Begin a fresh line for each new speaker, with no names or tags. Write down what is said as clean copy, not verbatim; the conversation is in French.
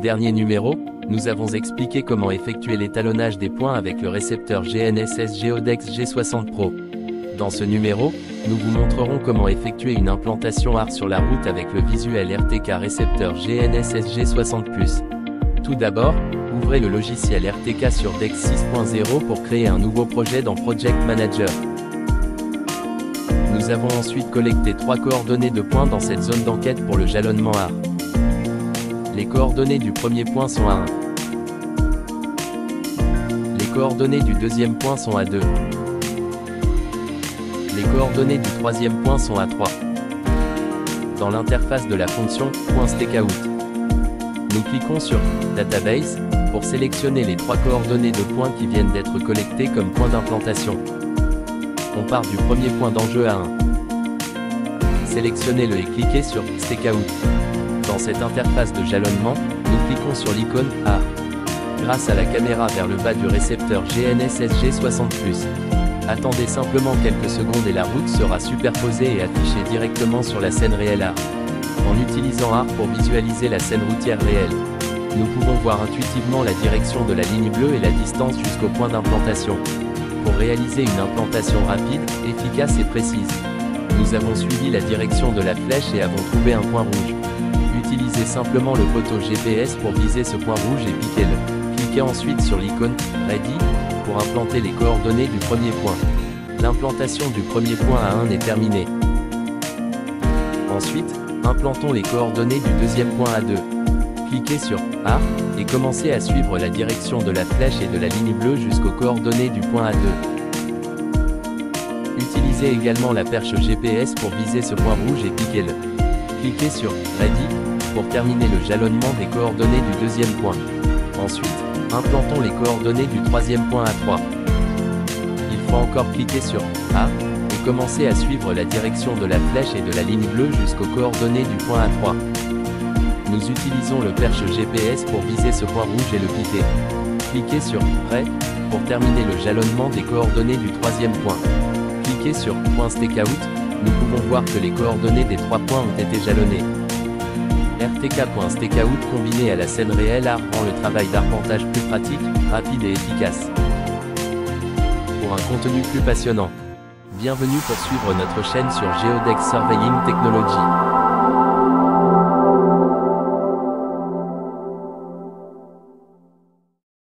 dernier numéro, nous avons expliqué comment effectuer l'étalonnage des points avec le récepteur GNSS Geodex G60 Pro. Dans ce numéro, nous vous montrerons comment effectuer une implantation AR sur la route avec le visuel RTK récepteur GNSS G60+. Tout d'abord, ouvrez le logiciel RTK sur DEX 6.0 pour créer un nouveau projet dans Project Manager. Nous avons ensuite collecté 3 coordonnées de points dans cette zone d'enquête pour le jalonnement AR. Les coordonnées du premier point sont à 1. Les coordonnées du deuxième point sont à 2. Les coordonnées du troisième point sont à 3. Dans l'interface de la fonction .stakeout, nous cliquons sur Database pour sélectionner les 3 coordonnées de points qui viennent d'être collectées comme point d'implantation. On part du premier point d'enjeu à 1. Sélectionnez-le et cliquez sur Stakeout. Dans cette interface de jalonnement, nous cliquons sur l'icône AR. Grâce à la caméra vers le bas du récepteur GNSS G60+. Attendez simplement quelques secondes et la route sera superposée et affichée directement sur la scène réelle AR. En utilisant AR pour visualiser la scène routière réelle, nous pouvons voir intuitivement la direction de la ligne bleue et la distance jusqu'au point d'implantation. Pour réaliser une implantation rapide, efficace et précise, nous avons suivi la direction de la flèche et avons trouvé un point rouge. Utilisez simplement le poteau GPS pour viser ce point rouge et piquez-le. Cliquez ensuite sur l'icône « Ready » pour implanter les coordonnées du premier point. L'implantation du premier point à 1 est terminée. Ensuite, implantons les coordonnées du deuxième point à 2. Cliquez sur « AR » et commencez à suivre la direction de la flèche et de la ligne bleue jusqu'aux coordonnées du point à 2. Utilisez également la perche GPS pour viser ce point rouge et piquez-le. Cliquez sur « Ready » pour terminer le jalonnement des coordonnées du deuxième point. Ensuite, implantons les coordonnées du troisième point à 3. Il faut encore cliquer sur « AR » et commencer à suivre la direction de la flèche et de la ligne bleue jusqu'aux coordonnées du point à 3. Nous utilisons le perche GPS pour viser ce point rouge et le piquer. Cliquez sur « Prêt » pour terminer le jalonnement des coordonnées du troisième point. Cliquez sur « .stakeout », nous pouvons voir que les coordonnées des 3 points ont été jalonnées. RTK.stakeout combiné à la scène réelle AR rend le travail d'arpentage plus pratique, rapide et efficace. Pour un contenu plus passionnant, bienvenue pour suivre notre chaîne sur Geodex Surveying Technology.